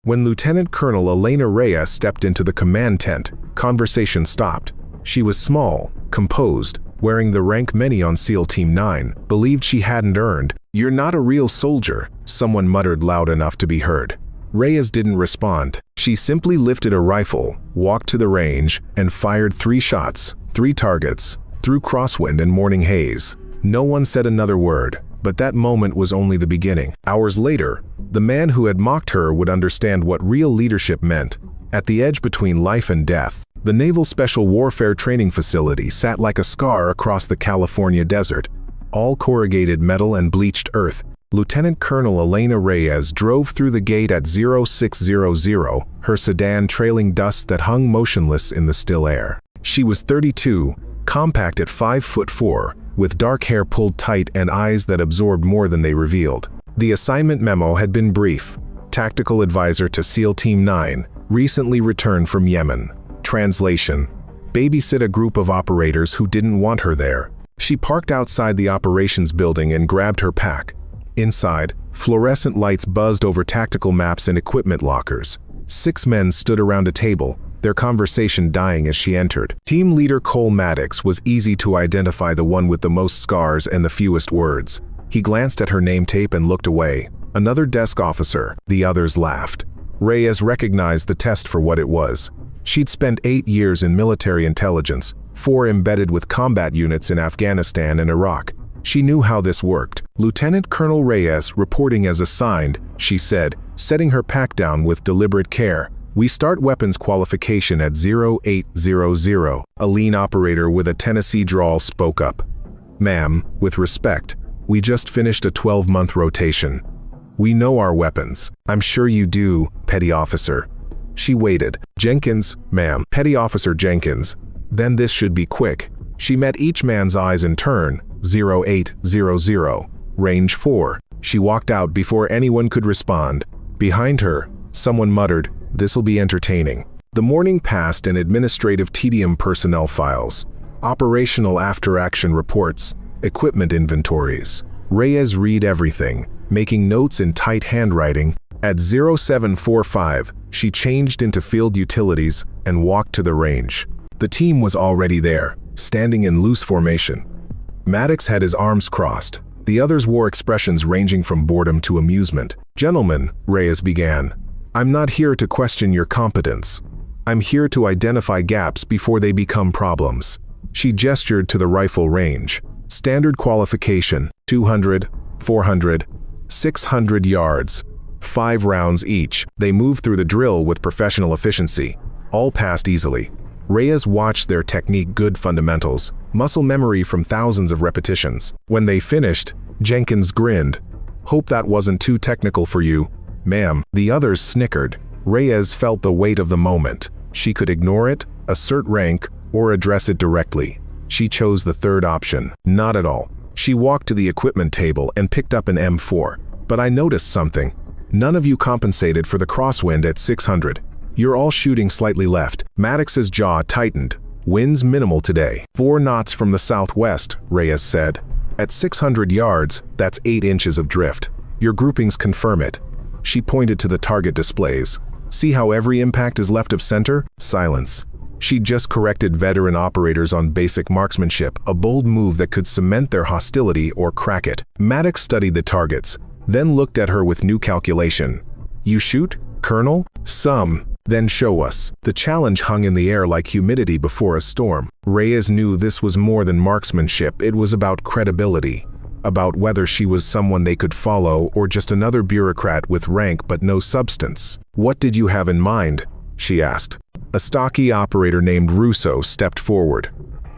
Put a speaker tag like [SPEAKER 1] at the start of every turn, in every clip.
[SPEAKER 1] When Lieutenant Colonel Elena Reyes stepped into the command tent, conversation stopped. She was small, composed, wearing the rank many on SEAL Team 9 believed she hadn't earned. "You're not a real soldier," someone muttered loud enough to be heard. Reyes didn't respond. She simply lifted a rifle, walked to the range, and fired 3 shots, 3 targets, through crosswind and morning haze. No one said another word, but that moment was only the beginning. Hours later, the man who had mocked her would understand what real leadership meant. At the edge between life and death, the Naval Special Warfare Training Facility sat like a scar across the California desert, all corrugated metal and bleached earth. Lieutenant Colonel Elena Reyes drove through the gate at 0600, her sedan trailing dust that hung motionless in the still air. She was 32, compact at 5'4", with dark hair pulled tight and eyes that absorbed more than they revealed. The assignment memo had been brief. Tactical advisor to SEAL Team 9, recently returned from Yemen. Translation: babysit a group of operators who didn't want her there. She parked outside the operations building and grabbed her pack. Inside, fluorescent lights buzzed over tactical maps and equipment lockers. 6 men stood around a table, their conversation dying as she entered. Team leader Cole Maddox was easy to identify, the one with the most scars and the fewest words. He glanced at her name tape and looked away. Another desk officer. The others laughed. Reyes recognized the test for what it was. She'd spent 8 years in military intelligence, 4 embedded with combat units in Afghanistan and Iraq. She knew how this worked. "Lieutenant Colonel Reyes, reporting as assigned," she said, setting her pack down with deliberate care. "We start weapons qualification at 0800. A lean operator with a Tennessee drawl spoke up. "Ma'am, with respect, we just finished a 12-month rotation. We know our weapons." "I'm sure you do, Petty Officer." She waited. "Jenkins, ma'am." "Petty Officer Jenkins." "Then this should be quick." She met each man's eyes in turn. 0800. Range 4. She walked out before anyone could respond. Behind her, someone muttered, "This'll be entertaining." The morning passed in administrative tedium: personnel files, operational after-action reports, equipment inventories. Reyes read everything, making notes in tight handwriting. At 0745, she changed into field utilities and walked to the range. The team was already there, standing in loose formation. Maddox had his arms crossed. The others wore expressions ranging from boredom to amusement. "Gentlemen," Reyes began, "I'm not here to question your competence. I'm here to identify gaps before they become problems." She gestured to the rifle range. Standard qualification: 200, 400, 600 yards, 5 rounds each. They moved through the drill with professional efficiency. All passed easily. Reyes watched their technique: good fundamentals, muscle memory from thousands of repetitions. When they finished, Jenkins grinned. "Hope that wasn't too technical for you, ma'am." The others snickered. Reyes felt the weight of the moment. She could ignore it, assert rank, or address it directly. She chose the third option. "Not at all." She walked to the equipment table and picked up an M4. "But I noticed something. None of you compensated for the crosswind at 600. You're all shooting slightly left." Maddox's jaw tightened. "Wind's minimal today. 4 knots from the southwest," Reyes said. "At 600 yards, that's 8 inches of drift. Your groupings confirm it." She pointed to the target displays. "See how every impact is left of center?" Silence. She'd just corrected veteran operators on basic marksmanship, a bold move that could cement their hostility or crack it. Maddox studied the targets, then looked at her with new calculation. "You shoot, Colonel?" "Some." "Then show us." The challenge hung in the air like humidity before a storm. Reyes knew this was more than marksmanship. It was about credibility, about whether she was someone they could follow or just another bureaucrat with rank but no substance. "What did you have in mind?" she asked. A stocky operator named Russo stepped forward.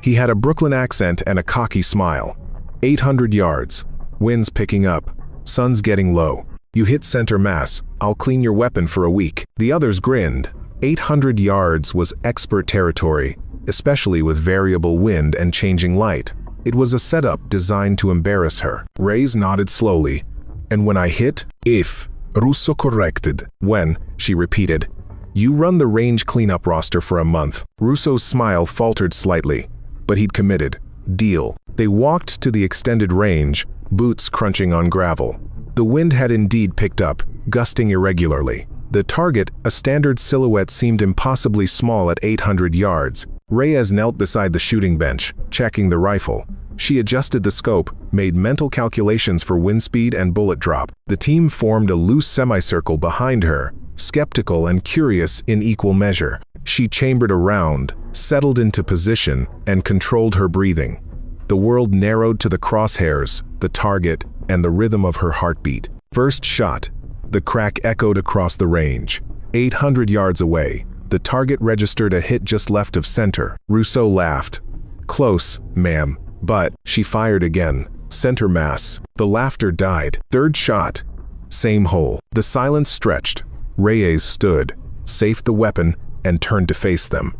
[SPEAKER 1] He had a Brooklyn accent and a cocky smile. 800 yards. Wind's picking up. Sun's getting low. You hit center mass. I'll clean your weapon for a week." The others grinned. 800 yards was expert territory, especially with variable wind and changing light. It was a setup designed to embarrass her. Reyes nodded slowly. "And when I hit?" "If," Russo corrected. "When," she repeated. "You run the range cleanup roster for a month." Russo's smile faltered slightly, but he'd committed. "Deal." They walked to the extended range, boots crunching on gravel. The wind had indeed picked up, gusting irregularly. The target, a standard silhouette, seemed impossibly small at 800 yards. Reyes knelt beside the shooting bench, checking the rifle. She adjusted the scope, made mental calculations for wind speed and bullet drop. The team formed a loose semicircle behind her, skeptical and curious in equal measure. She chambered around, settled into position, and controlled her breathing. The world narrowed to the crosshairs, the target, and the rhythm of her heartbeat. First shot. The crack echoed across the range. 800 yards away, the target registered a hit just left of center. Rousseau laughed. "Close, ma'am." But she fired again. Center mass. The laughter died. Third shot. Same hole. The silence stretched. Reyes stood, safed the weapon, and turned to face them.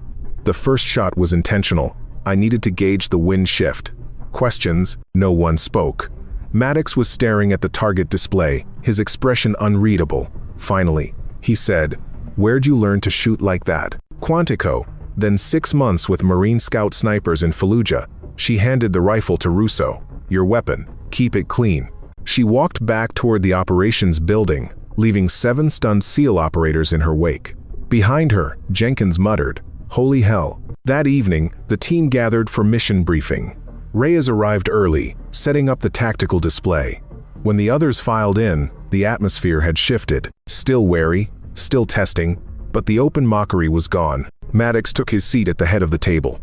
[SPEAKER 1] The first shot was intentional. I needed to gauge the wind shift. Questions. No one spoke. Maddox was staring at the target display, his expression unreadable. Finally, he said, "Where'd you learn to shoot like that?" "Quantico." Then 6 months with Marine Scout snipers in Fallujah. She handed the rifle to Rousseau. "Your weapon. Keep it clean." She walked back toward the operations building, leaving 7 stunned SEAL operators in her wake. Behind her, Jenkins muttered, "Holy hell." That evening, the team gathered for mission briefing. Reyes arrived early, setting up the tactical display. When the others filed in, the atmosphere had shifted. Still wary, still testing, but the open mockery was gone. Maddox took his seat at the head of the table.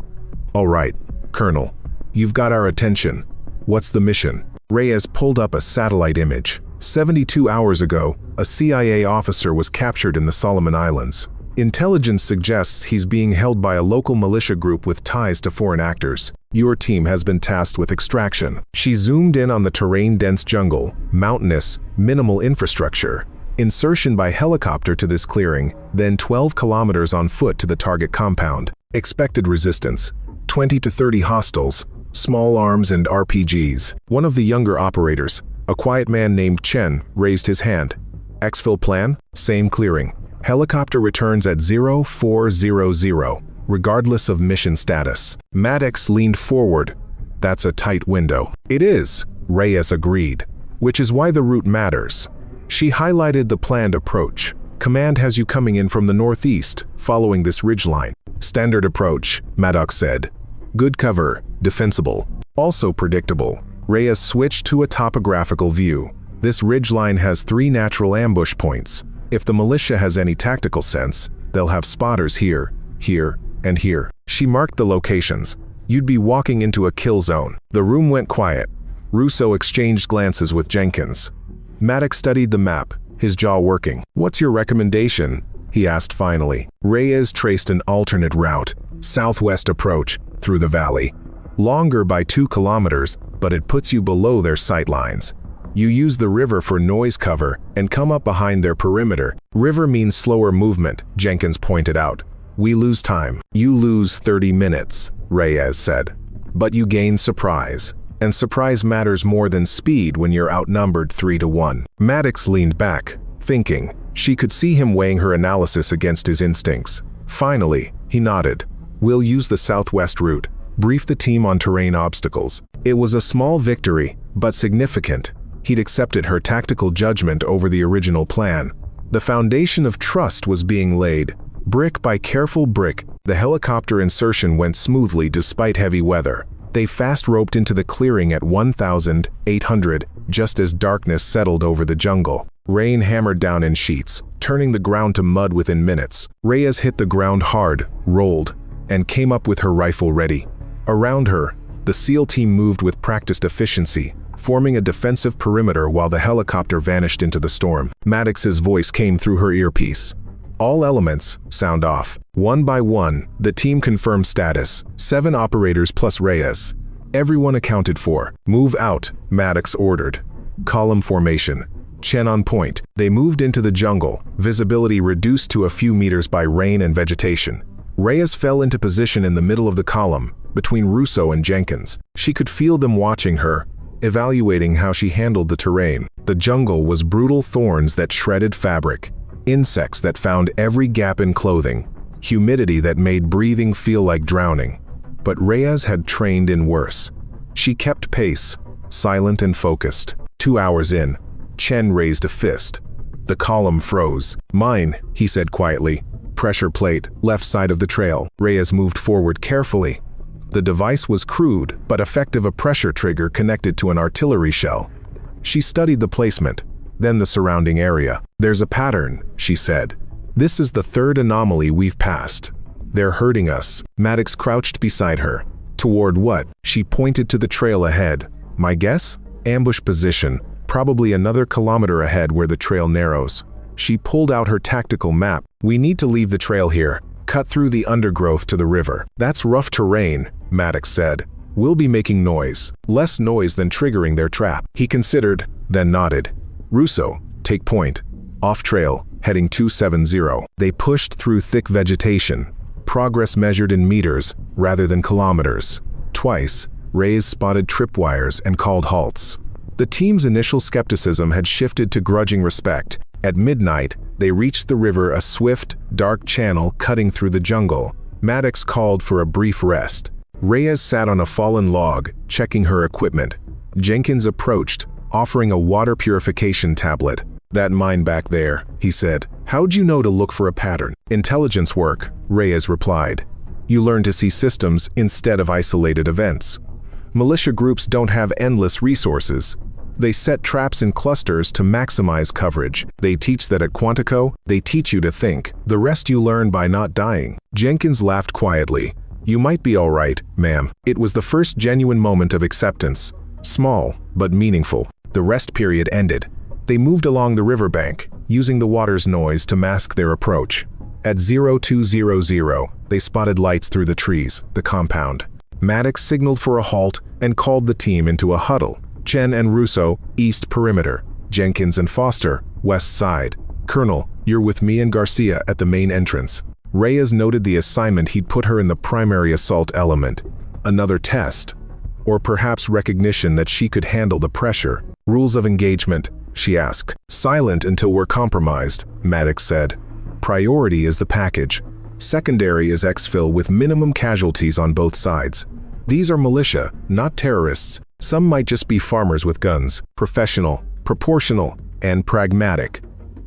[SPEAKER 1] "All right, Colonel. You've got our attention. What's the mission?" Reyes pulled up a satellite image. 72 hours ago, a CIA officer was captured in the Solomon Islands. Intelligence suggests he's being held by a local militia group with ties to foreign actors. Your team has been tasked with extraction. She zoomed in on the terrain-dense jungle, mountainous, minimal infrastructure. Insertion by helicopter to this clearing, then 12 kilometers on foot to the target compound. Expected resistance, 20 to 30 hostiles, small arms and RPGs. One of the younger operators, a quiet man named Chen, raised his hand. Exfil plan? Same clearing. Helicopter returns at 0400, regardless of mission status. Maddox leaned forward. That's a tight window. It is, Reyes agreed, which is why the route matters. She highlighted the planned approach. Command has you coming in from the northeast, following this ridgeline. Standard approach, Maddox said. Good cover, defensible, also predictable. Reyes switched to a topographical view. This ridgeline has 3 natural ambush points. If the militia has any tactical sense, they'll have spotters here, here, and here. She marked the locations. You'd be walking into a kill zone. The room went quiet. Rousseau exchanged glances with Jenkins. Maddox studied the map, his jaw working. "What's your recommendation?" he asked finally. Reyes traced an alternate route, southwest approach, through the valley. Longer by 2 kilometers, but it puts you below their sight lines. You use the river for noise cover and come up behind their perimeter. River means slower movement, Jenkins pointed out. We lose time. You lose 30 minutes, Reyes said. But you gain surprise. And surprise matters more than speed when you're outnumbered 3 to 1. Maddox leaned back, thinking. She could see him weighing her analysis against his instincts. Finally, he nodded. We'll use the southwest route. Brief the team on terrain obstacles. It was a small victory, but significant. He'd accepted her tactical judgment over the original plan. The foundation of trust was being laid. Brick by careful brick, the helicopter insertion went smoothly despite heavy weather. They fast-roped into the clearing at 1,800, just as darkness settled over the jungle. Rain hammered down in sheets, turning the ground to mud within minutes. Reyes hit the ground hard, rolled, and came up with her rifle ready. Around her, the SEAL team moved with practiced efficiency, forming a defensive perimeter while the helicopter vanished into the storm. Maddox's voice came through her earpiece. All elements, sound off. One by one, the team confirmed status. 7 operators plus Reyes. Everyone accounted for. Move out, Maddox ordered. Column formation. Chen on point. They moved into the jungle, visibility reduced to a few meters by rain and vegetation. Reyes fell into position in the middle of the column, between Rousseau and Jenkins. She could feel them watching her, evaluating how she handled the terrain. The jungle was brutal thorns that shredded fabric, insects that found every gap in clothing, humidity that made breathing feel like drowning. But Reyes had trained in worse. She kept pace, silent and focused. 2 hours in, Chen raised a fist. The column froze. "Mine," he said quietly. "Pressure plate, left side of the trail." Reyes moved forward carefully. The device was crude, but effective, a pressure trigger connected to an artillery shell. She studied the placement, then the surrounding area. "There's a pattern," she said. "This is the third anomaly we've passed. They're hurting us." Maddox crouched beside her. "Toward what?" She pointed to the trail ahead. "My guess? Ambush position, probably another kilometer ahead where the trail narrows." She pulled out her tactical map. "We need to leave the trail here, cut through the undergrowth to the river." "That's rough terrain," Maddox said. "We'll be making noise. Less noise than triggering their trap." He considered, then nodded. "Russo, take point. Off trail, heading 270. They pushed through thick vegetation. Progress measured in meters rather than kilometers. Twice, Reyes spotted tripwires and called halts. The team's initial skepticism had shifted to grudging respect. At midnight, they reached the river, a swift, dark channel cutting through the jungle. Maddox called for a brief rest. Reyes sat on a fallen log, checking her equipment. Jenkins approached, offering a water purification tablet. "That mine back there," he said. "How'd you know to look for a pattern?" "Intelligence work," Reyes replied. "You learn to see systems instead of isolated events. Militia groups don't have endless resources. They set traps in clusters to maximize coverage. They teach that at Quantico, they teach you to think. The rest you learn by not dying." Jenkins laughed quietly. "You might be all right, ma'am." It was the first genuine moment of acceptance. Small, but meaningful. The rest period ended. They moved along the riverbank, using the water's noise to mask their approach. At 0200, they spotted lights through the trees, the compound. Maddox signaled for a halt and called the team into a huddle. Chen and Russo, east perimeter. Jenkins and Foster, west side. "Colonel, you're with me and Garcia at the main entrance." Reyes noted the assignment he'd put her in the primary assault element. Another test. Or perhaps recognition that she could handle the pressure. "Rules of engagement?" she asked. "Silent until we're compromised," Maddox said. "Priority is the package. Secondary is exfil with minimum casualties on both sides. These are militia, not terrorists. Some might just be farmers with guns. Professional, proportional, and pragmatic."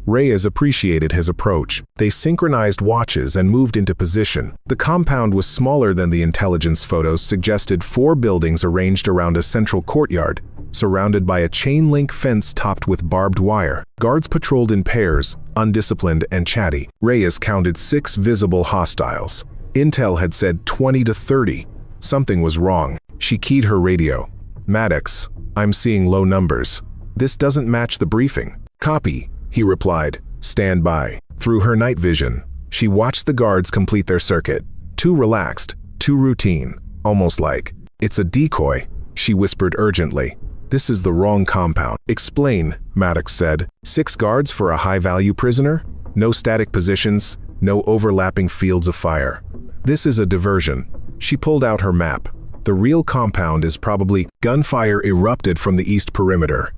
[SPEAKER 1] Reyes appreciated his approach. They synchronized watches and moved into position. The compound was smaller than the intelligence photos suggested, 4 buildings arranged around a central courtyard, surrounded by a chain-link fence topped with barbed wire. Guards patrolled in pairs, undisciplined and chatty. Reyes counted 6 visible hostiles. Intel had said 20 to 30. Something was wrong. She keyed her radio. "Maddox, I'm seeing low numbers. This doesn't match the briefing." "Copy," he replied. "Stand by." Through her night vision, she watched the guards complete their circuit. Too relaxed, too routine, almost like, "It's a decoy," she whispered urgently. "This is the wrong compound." "Explain," Maddox said. 6 guards for a high-value prisoner? No static positions, no overlapping fields of fire. This is a diversion. She pulled out her map. The real compound is probably... Gunfire erupted from the east perimeter.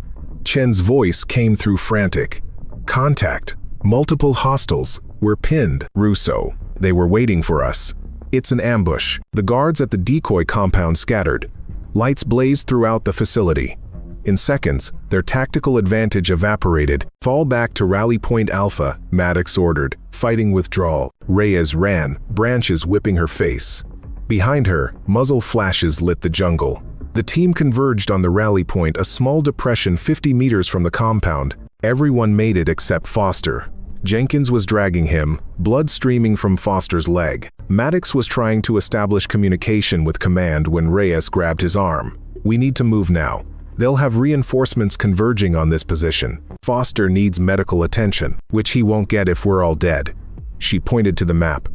[SPEAKER 1] Chen's voice came through frantic. "Contact. Multiple hostiles. We're pinned." "Russo, they were waiting for us. It's an ambush." The guards at the decoy compound scattered. Lights blazed throughout the facility. In seconds, their tactical advantage evaporated. "Fall back to Rally Point Alpha," Maddox ordered, fighting withdrawal. Reyes ran, branches whipping her face. Behind her, muzzle flashes lit the jungle. The team converged on the rally point, a small depression 50 meters from the compound. Everyone made it except Foster. Jenkins was dragging him, blood streaming from Foster's leg. Maddox was trying to establish communication with command when Reyes grabbed his arm. "We need to move now. They'll have reinforcements converging on this position. Foster needs medical attention, which he won't get if we're all dead." She pointed to the map.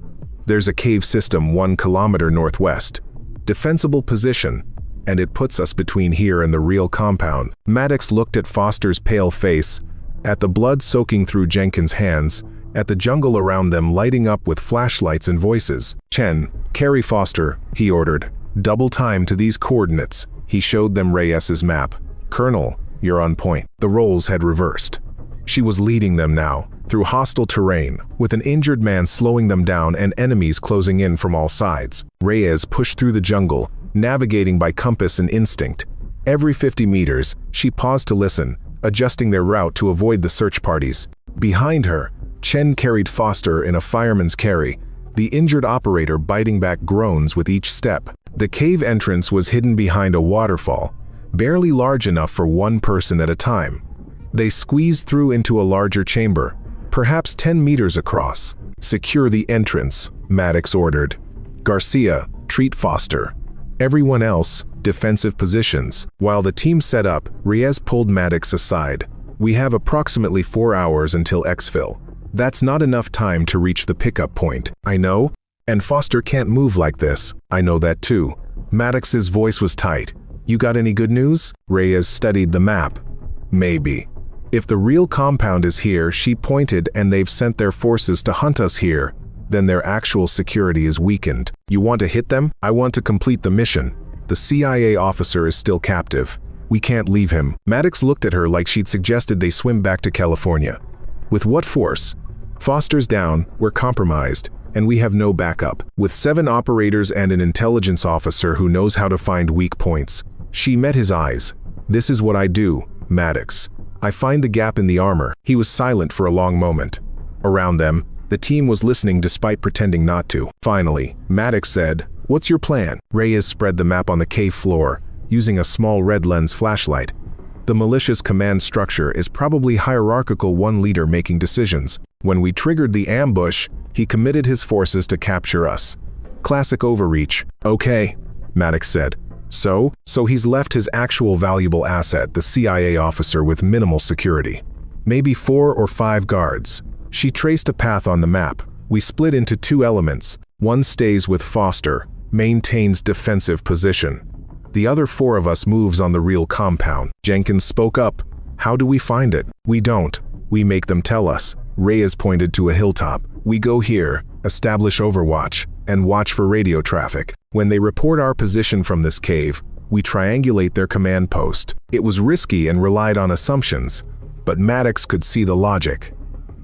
[SPEAKER 1] "There's a cave system 1 kilometer northwest. Defensible position, and it puts us between here and the real compound." Maddox looked at Foster's pale face, at the blood soaking through Jenkins' hands, at the jungle around them lighting up with flashlights and voices. "Chen, carry Foster," he ordered. "Double time to these coordinates." He showed them Reyes's map. "Colonel, you're on point." The roles had reversed. She was leading them now, through hostile terrain, with an injured man slowing them down and enemies closing in from all sides. Reyes pushed through the jungle, navigating by compass and instinct. Every 50 meters, she paused to listen, adjusting their route to avoid the search parties. Behind her, Chen carried Foster in a fireman's carry, the injured operator biting back groans with each step. The cave entrance was hidden behind a waterfall, barely large enough for one person at a time. They squeezed through into a larger chamber, perhaps 10 meters across. "Secure the entrance," Maddox ordered. "Garcia, treat Foster. Everyone else, defensive positions." While the team set up, Reyes pulled Maddox aside. "We have approximately 4 hours until exfil. That's not enough time to reach the pickup point." "I know. And Foster can't move like this." "I know that too." Maddox's voice was tight. "You got any good news?" Reyes studied the map. "Maybe. If the real compound is here," she pointed, "and they've sent their forces to hunt us here, then their actual security is weakened. You want to hit them? I want to complete the mission. The CIA officer is still captive. We can't leave him." Maddox looked at her like she'd suggested they swim back to California. "With what force?" "Foster's down, we're compromised, and we have no backup. With 7 operators and an intelligence officer who knows how to find weak points." She met his eyes. "This is what I do, Maddox. I find the gap in the armor." He was silent for a long moment. Around them, the team was listening despite pretending not to. Finally, Maddox said, "What's your plan?" Reyes spread the map on the cave floor, using a small red lens flashlight. "The militia's command structure is probably hierarchical, one leader making decisions. When we triggered the ambush, he committed his forces to capture us. Classic overreach." "Okay," Maddox said. So he's left his actual valuable asset, the CIA officer, with minimal security. Maybe 4 or 5 guards." She traced a path on the map. "We split into 2 elements. One stays with Foster, maintains defensive position. The other 4 of us moves on the real compound." Jenkins spoke up. "How do we find it?" "We don't. We make them tell us." Reyes pointed to a hilltop. "We go here, establish overwatch, and watch for radio traffic. When they report our position from this cave, we triangulate their command post." It was risky and relied on assumptions, but Maddox could see the logic.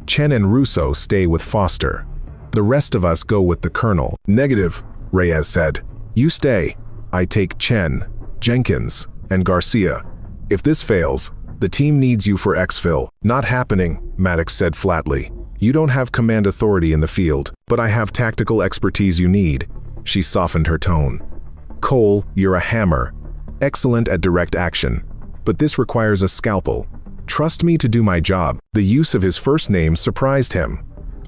[SPEAKER 1] "Chen and Russo stay with Foster. The rest of us go with the colonel." "Negative," Reyes said. "You stay. I take Chen, Jenkins, and Garcia. If this fails, the team needs you for exfil." "Not happening," Maddox said flatly. "You don't have command authority in the field, but I have tactical expertise you need." She softened her tone. "Cole, you're a hammer. Excellent at direct action. But this requires a scalpel. Trust me to do my job." The use of his first name surprised him.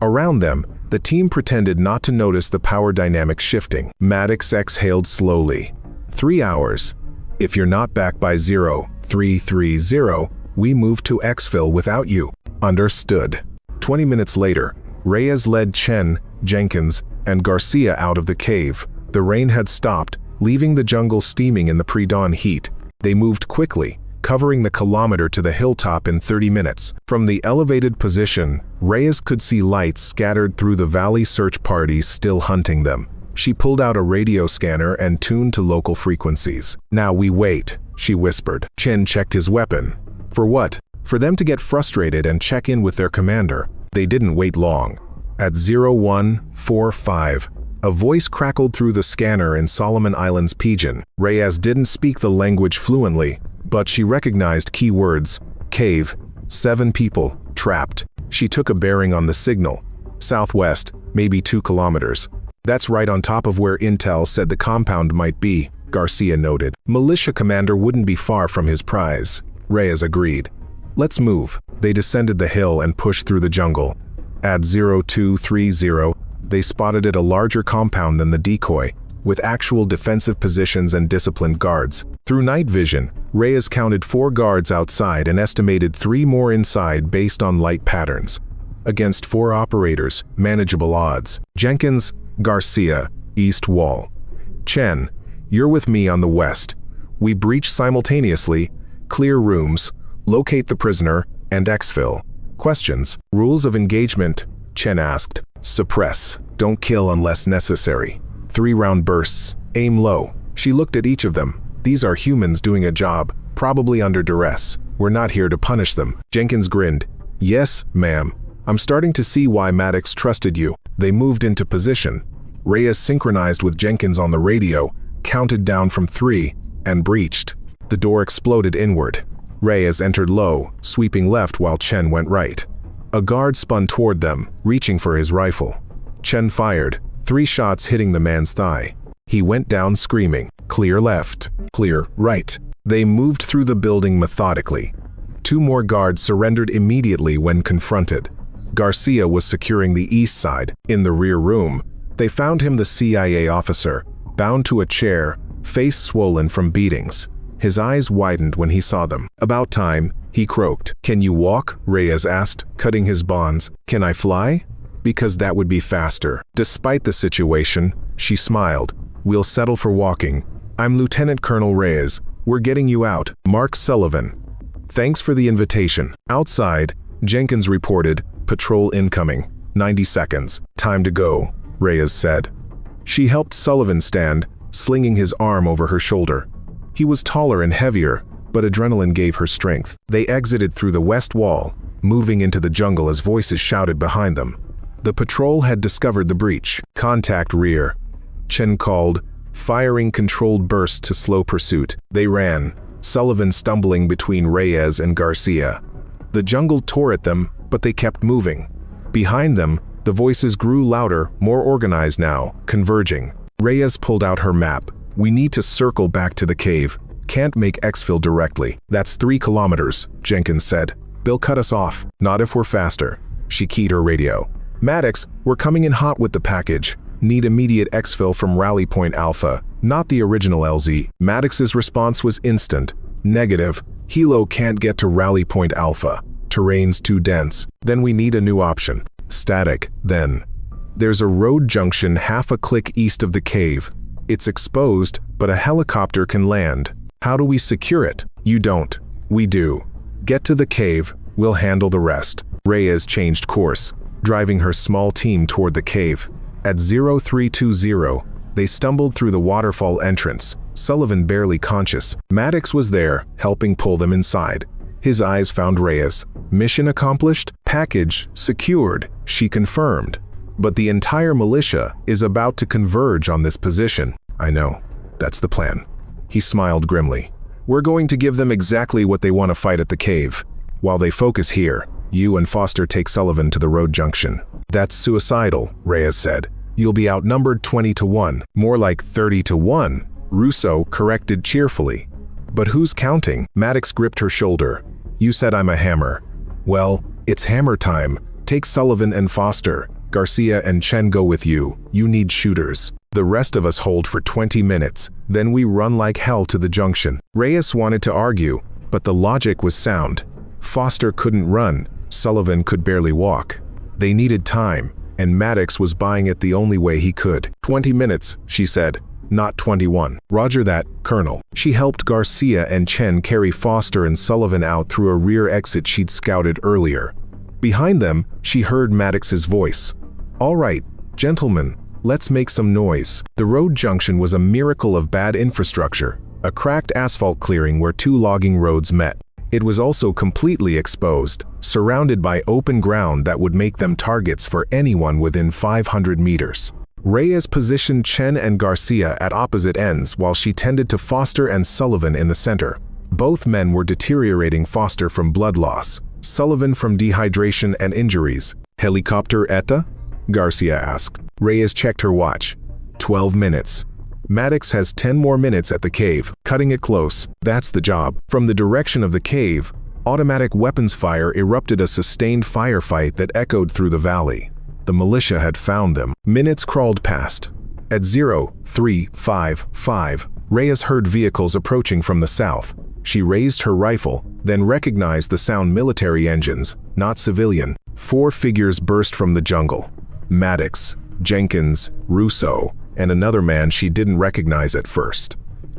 [SPEAKER 1] Around them, the team pretended not to notice the power dynamics shifting. Maddox exhaled slowly. 3 hours. If you're not back by 0330, we move to exfil without you." "Understood." 20 minutes later, Reyes led Chen, Jenkins, and Garcia out of the cave. The rain had stopped, leaving the jungle steaming in the pre-dawn heat. They moved quickly, covering the kilometer to the hilltop in 30 minutes. From the elevated position, Reyes could see lights scattered through the valley, search parties still hunting them. She pulled out a radio scanner and tuned to local frequencies. "Now we wait," she whispered. Chen checked his weapon. "For what?" "For them to get frustrated and check in with their commander." They didn't wait long. At 0145, a voice crackled through the scanner in Solomon Islands Pidgin. Reyes didn't speak the language fluently, but she recognized key words. "Cave, 7 people, trapped." She took a bearing on the signal. "Southwest, maybe 2 kilometers. That's right on top of where Intel said the compound might be," Garcia noted. "Militia commander wouldn't be far from his prize." Reyes agreed. "Let's move." They descended the hill and pushed through the jungle. At 0230, they spotted it a larger compound than the decoy, with actual defensive positions and disciplined guards. Through night vision, Reyes counted 4 guards outside and estimated 3 more inside based on light patterns. Against 4 operators, manageable odds. Jenkins, Garcia, east wall. Chen, you're with me on the west. We breach simultaneously, clear rooms, locate the prisoner, and exfil. Questions? Rules of engagement, Chen asked. Suppress. Don't kill unless necessary. 3-round bursts. Aim low. She looked at each of them. These are humans doing a job, probably under duress. We're not here to punish them. Jenkins grinned. Yes, ma'am. I'm starting to see why Maddox trusted you. They moved into position. Reyes synchronized with Jenkins on the radio, counted down from 3, and breached. The door exploded inward. Reyes entered low, sweeping left while Chen went right. A guard spun toward them, reaching for his rifle. Chen fired, 3 shots hitting the man's thigh. He went down screaming, "Clear left, clear right." They moved through the building methodically. 2 more guards surrendered immediately when confronted. Garcia was securing the east side. In the rear room, they found him, the CIA officer, bound to a chair, face swollen from beatings. His eyes widened when he saw them. "About time," he croaked. "Can you walk?" Reyes asked, cutting his bonds. "Can I fly?" "Because that would be faster." Despite the situation, she smiled. "We'll settle for walking. I'm Lieutenant Colonel Reyes. We're getting you out." Mark Sullivan. "Thanks for the invitation." Outside, Jenkins reported, "Patrol incoming. 90 seconds. Time to go," Reyes said. She helped Sullivan stand, slinging his arm over her shoulder. He was taller and heavier, but adrenaline gave her strength. They exited through the west wall, moving into the jungle as voices shouted behind them. The patrol had discovered the breach. "Contact rear," Chen called, firing controlled bursts to slow pursuit. They ran, Sullivan stumbling between Reyes and Garcia. The jungle tore at them, but they kept moving. Behind them, the voices grew louder, more organized now, converging. Reyes pulled out her map. "We need to circle back to the cave. Can't make exfil directly. That's 3 kilometers, Jenkins said. "They'll cut us off. Not if we're faster." She keyed her radio. "Maddox, we're coming in hot with the package. Need immediate exfil from Rally Point Alpha, not the original LZ." Maddox's response was instant. "Negative. Hilo can't get to Rally Point Alpha. Terrain's too dense. Then we need a new option. Static, then. There's a road junction half a click east of the cave. It's exposed, but a helicopter can land. How do we secure it?" "You don't. We do. Get to the cave, we'll handle the rest." Reyes changed course, driving her small team toward the cave. At 0320, they stumbled through the waterfall entrance, Sullivan barely conscious. Maddox was there, helping pull them inside. His eyes found Reyes. "Mission accomplished? Package secured," she confirmed. "But the entire militia is about to converge on this position." "I know. That's the plan." He smiled grimly. "We're going to give them exactly what they want to fight at the cave. While they focus here, you and Foster take Sullivan to the road junction." "That's suicidal," Reyes said. "You'll be outnumbered 20-1. More like 30-1, Russo corrected cheerfully. "But who's counting?" Maddox gripped her shoulder. "You said I'm a hammer. Well, it's hammer time. Take Sullivan and Foster. Garcia and Chen go with you. You need shooters. The rest of us hold for 20 minutes. Then we run like hell to the junction." Reyes wanted to argue, but the logic was sound. Foster couldn't run. Sullivan could barely walk. They needed time, and Maddox was buying it the only way he could. 20 minutes, she said, not 21. "Roger that, Colonel." She helped Garcia and Chen carry Foster and Sullivan out through a rear exit she'd scouted earlier. Behind them, she heard Maddox's voice. "All right, gentlemen, let's make some noise." The road junction was a miracle of bad infrastructure, a cracked asphalt clearing where 2 logging roads met. It was also completely exposed, surrounded by open ground that would make them targets for anyone within 500 meters. Reyes positioned Chen and Garcia at opposite ends while she tended to Foster and Sullivan in the center. Both men were deteriorating, Foster from blood loss, Sullivan from dehydration and injuries. "Helicopter ETA?" Garcia asked. Reyes checked her watch. 12 minutes. Maddox has 10 more minutes at the cave, cutting it close. That's the job. From the direction of the cave, automatic weapons fire erupted, a sustained firefight that echoed through the valley. The militia had found them. Minutes crawled past. At 0355, Reyes heard vehicles approaching from the south. She raised her rifle, then recognized the sound: military engines, not civilian. 4 figures burst from the jungle. Maddox, Jenkins, Russo, and another man she didn't recognize at first.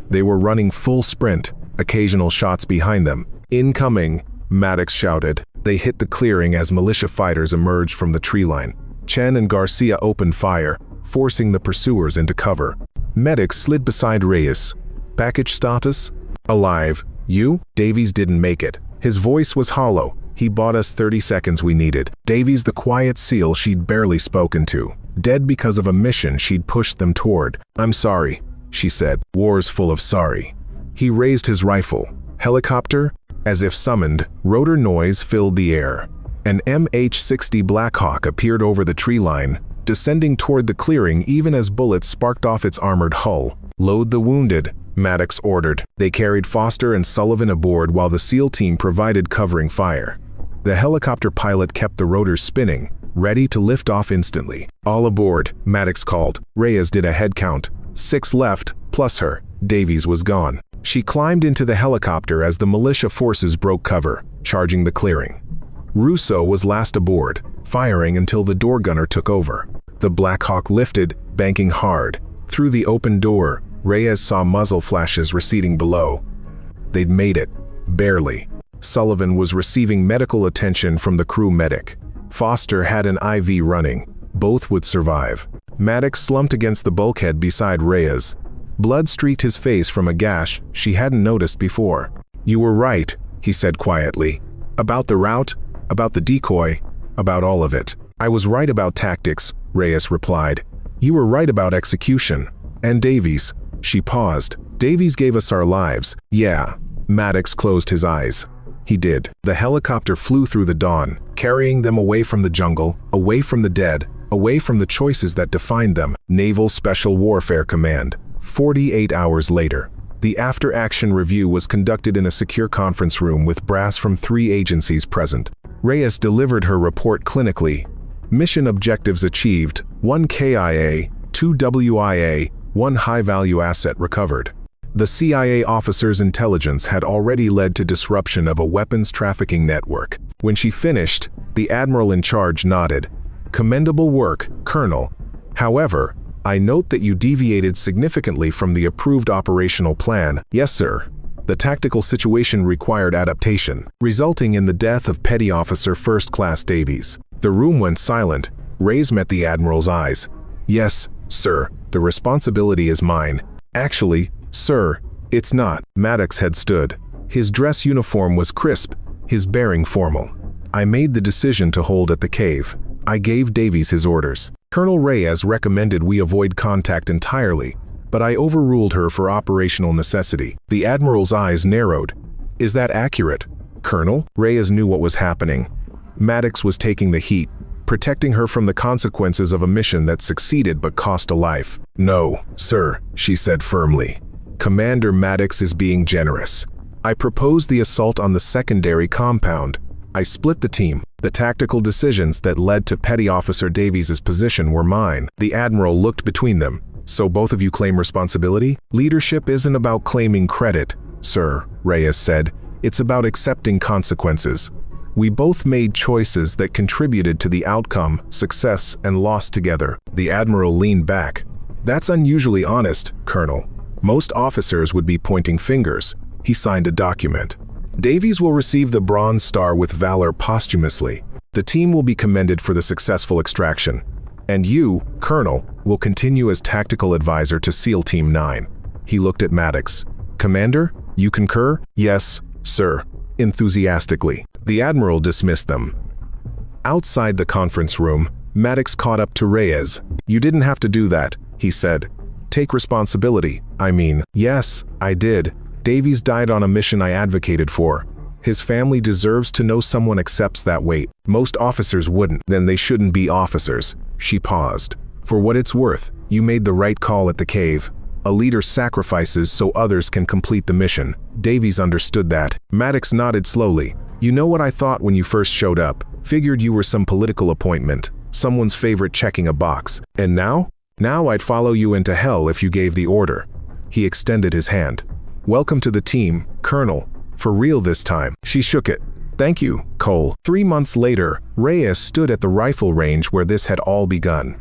[SPEAKER 1] They were running full sprint, occasional shots behind them. "Incoming," Maddox shouted. They hit the clearing as militia fighters emerged from the tree line. Chen and Garcia opened fire, forcing the pursuers into cover. Maddox slid beside Reyes. "Package status?" "Alive. You?" "Davies didn't make it." His voice was hollow. "He bought us 30 seconds we needed." Davies, the quiet SEAL she'd barely spoken to. Dead because of a mission she'd pushed them toward. "I'm sorry," she said. "War's full of sorry." He raised his rifle. Helicopter? As if summoned, rotor noise filled the air. An MH-60 Blackhawk appeared over the tree line, descending toward the clearing even as bullets sparked off its armored hull. "Load the wounded," Maddox ordered. They carried Foster and Sullivan aboard while the SEAL team provided covering fire. The helicopter pilot kept the rotors spinning, ready to lift off instantly. "All aboard," Maddox called. Reyes did a head count. 6 left, plus her. Davies was gone. She climbed into the helicopter as the militia forces broke cover, charging the clearing. Russo was last aboard, firing until the door gunner took over. The Black Hawk lifted, banking hard. Through the open door, Reyes saw muzzle flashes receding below. They'd made it. Barely. Sullivan was receiving medical attention from the crew medic. Foster had an IV running. Both would survive. Maddox slumped against the bulkhead beside Reyes. Blood streaked his face from a gash she hadn't noticed before. "You were right," he said quietly. "About the route, about the decoy, about all of it." "I was right about tactics," Reyes replied. "You were right about execution. And Davies." She paused. "Davies gave us our lives." "Yeah." Maddox closed his eyes. He did. The helicopter flew through the dawn, carrying them away from the jungle, away from the dead, away from the choices that defined them. Naval Special Warfare Command. 48 hours later. The after-action review was conducted in a secure conference room with brass from 3 agencies present. Reyes delivered her report clinically. Mission objectives achieved: 1 KIA, 2 WIA, 1 high-value asset recovered. The CIA officer's intelligence had already led to disruption of a weapons trafficking network. When she finished, the admiral in charge nodded. "Commendable work, Colonel. However, I note that you deviated significantly from the approved operational plan." "Yes, sir." The tactical situation required adaptation, resulting in the death of Petty Officer First Class Davies. The room went silent. Reyes met the admiral's eyes. "Yes, sir, the responsibility is mine." "Actually, sir, it's not." Maddox had stood. His dress uniform was crisp, his bearing formal. "I made the decision to hold at the cave. I gave Davies his orders. Colonel Reyes recommended we avoid contact entirely, but I overruled her for operational necessity." The admiral's eyes narrowed. "Is that accurate, Colonel?" Reyes knew what was happening. Maddox was taking the heat, protecting her from the consequences of a mission that succeeded but cost a life. "No, sir," she said firmly. "Commander Maddox is being generous. I proposed the assault on the secondary compound. I split the team. The tactical decisions that led to Petty Officer Davies' position were mine." The admiral looked between them. "So both of you claim responsibility?" "Leadership isn't about claiming credit, sir," Reyes said. "It's about accepting consequences. We both made choices that contributed to the outcome, success, and loss together." The admiral leaned back. "That's unusually honest, Colonel. Most officers would be pointing fingers." He signed a document. "Davies will receive the Bronze Star with Valor posthumously. The team will be commended for the successful extraction. And you, Colonel, will continue as tactical advisor to SEAL Team 9. He looked at Maddox. "Commander, you concur?" "Yes, sir," enthusiastically. The admiral dismissed them. Outside the conference room, Maddox caught up to Reyes. "You didn't have to do that," he said. "Take responsibility." "I mean, yes, I did. Davies died on a mission I advocated for. His family deserves to know someone accepts that weight. Most officers wouldn't." "Then they shouldn't be officers." She paused. "For what it's worth, you made the right call at the cave. A leader sacrifices so others can complete the mission." Davies understood that. Maddox nodded slowly. "You know what I thought when you first showed up? Figured you were some political appointment, someone's favorite checking a box. And now? Now I'd follow you into hell if you gave the order." He extended his hand. "Welcome to the team, Colonel. For real this time." She shook it. "Thank you, Cole." 3 months later, Reyes stood at the rifle range where this had all begun.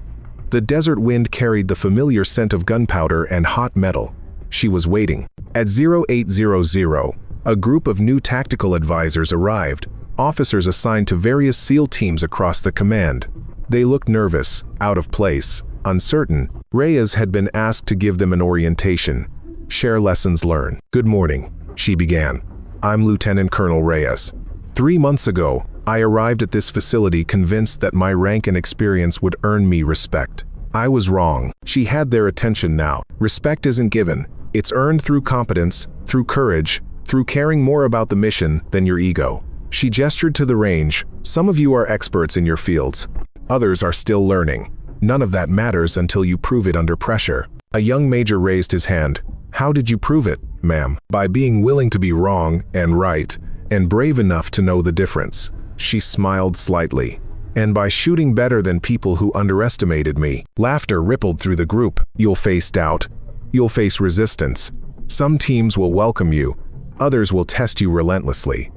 [SPEAKER 1] The desert wind carried the familiar scent of gunpowder and hot metal. She was waiting. At 0800, a group of new tactical advisors arrived, officers assigned to various SEAL teams across the command. They looked nervous, out of place, uncertain. Reyes had been asked to give them an orientation, share lessons learned. "Good morning," she began. "I'm Lieutenant Colonel Reyes. 3 months ago, I arrived at this facility convinced that my rank and experience would earn me respect. I was wrong." She had their attention now. "Respect isn't given. It's earned through competence, through courage, through caring more about the mission than your ego. She gestured to the range. Some of you are experts in your fields. Others are still learning. None of that matters until you prove it under pressure. A young major raised his hand. How did you prove it, ma'am? By being willing to be wrong and right, and brave enough to know the difference. She smiled slightly. And by shooting better than people who underestimated me. Laughter rippled through the group. You'll face doubt. You'll face resistance. Some teams will welcome you. Others will test you relentlessly.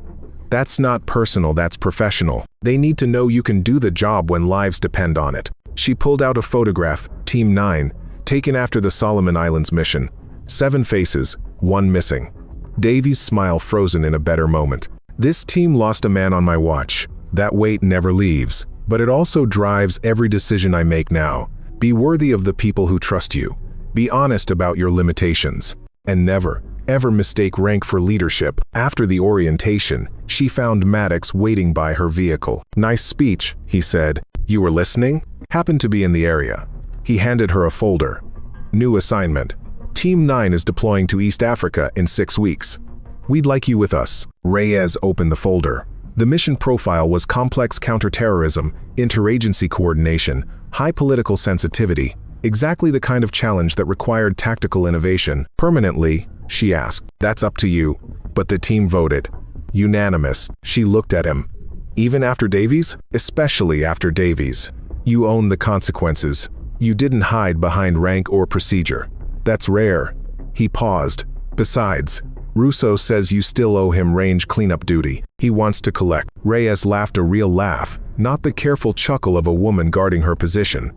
[SPEAKER 1] That's not personal, that's professional. They need to know you can do the job when lives depend on it. She pulled out a photograph, Team 9, taken after the Solomon Islands mission. 7 faces, 1 missing. Davies' smile frozen in a better moment. This team lost a man on my watch. That weight never leaves, but it also drives every decision I make now. Be worthy of the people who trust you. Be honest about your limitations. And never, ever mistake rank for leadership. After the orientation, she found Maddox waiting by her vehicle. Nice speech, he said. You were listening? Happened to be in the area. He handed her a folder. New assignment. Team 9 is deploying to East Africa in 6 weeks. We'd like you with us. Reyes opened the folder. The mission profile was complex counterterrorism, interagency coordination, high political sensitivity, exactly the kind of challenge that required tactical innovation. Permanently, she asked. That's up to you. But the team voted. Unanimous. She looked at him. Even after Davies? Especially after Davies. You own the consequences. You didn't hide behind rank or procedure. That's rare. He paused. Besides, Russo says you still owe him range cleanup duty. He wants to collect. Reyes laughed a real laugh, not the careful chuckle of a woman guarding her position.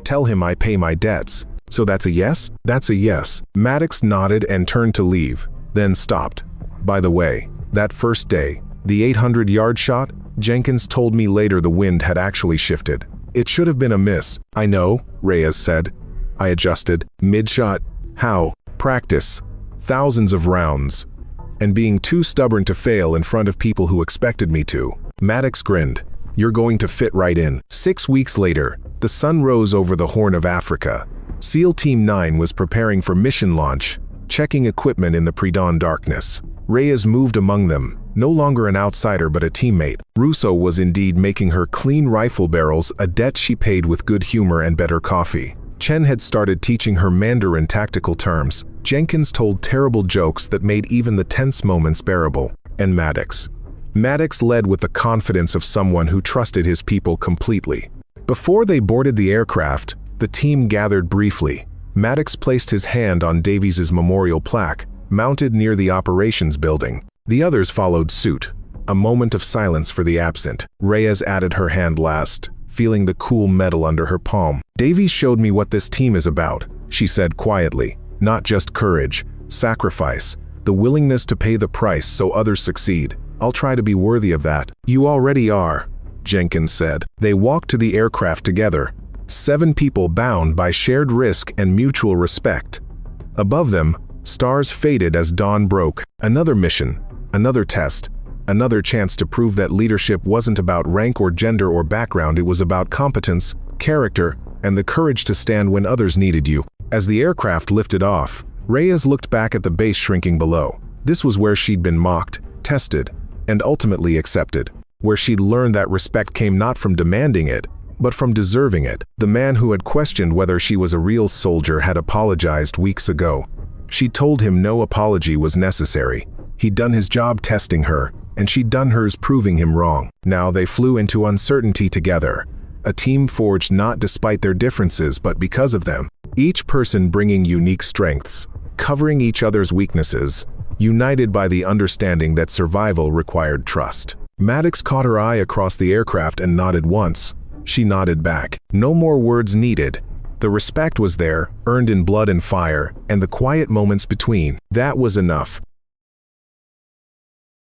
[SPEAKER 1] Tell him I pay my debts. So that's a yes? That's a yes. Maddox nodded and turned to leave, then stopped. By the way, that first day, the 800-yard shot, Jenkins told me later the wind had actually shifted. It should have been a miss. I know, Reyes said. I adjusted. Mid-shot. How? Practice. Thousands of rounds. And being too stubborn to fail in front of people who expected me to. Maddox grinned. You're going to fit right in. 6 weeks later, the sun rose over the Horn of Africa. SEAL Team 9 was preparing for mission launch, checking equipment in the pre-dawn darkness. Reyes moved among them, no longer an outsider but a teammate. Russo was indeed making her clean rifle barrels, a debt she paid with good humor and better coffee. Chen had started teaching her Mandarin tactical terms. Jenkins told terrible jokes that made even the tense moments bearable. And Maddox. Maddox led with the confidence of someone who trusted his people completely. Before they boarded the aircraft, the team gathered briefly. Maddox placed his hand on Davies' memorial plaque, mounted near the operations building. The others followed suit. A moment of silence for the absent. Reyes added her hand last, feeling the cool metal under her palm. Davies showed me what this team is about, she said quietly. Not just courage, sacrifice, the willingness to pay the price so others succeed. I'll try to be worthy of that. You already are, Jenkins said. They walked to the aircraft together. 7 people bound by shared risk and mutual respect. Above them, stars faded as dawn broke. Another mission, another test, another chance to prove that leadership wasn't about rank or gender or background. It was about competence, character, and the courage to stand when others needed you. As the aircraft lifted off, Reyes looked back at the base shrinking below. This was where she'd been mocked, tested, and ultimately accepted. Where she'd learned that respect came not from demanding it, but from deserving it. The man who had questioned whether she was a real soldier had apologized weeks ago. She told him no apology was necessary. He'd done his job testing her, and she'd done hers proving him wrong. Now they flew into uncertainty together. A team forged not despite their differences but because of them. Each person bringing unique strengths, covering each other's weaknesses, united by the understanding that survival required trust. Maddox caught her eye across the aircraft and nodded once. She nodded back. No more words needed. The respect was there, earned in blood and fire, and the quiet moments between. That was enough.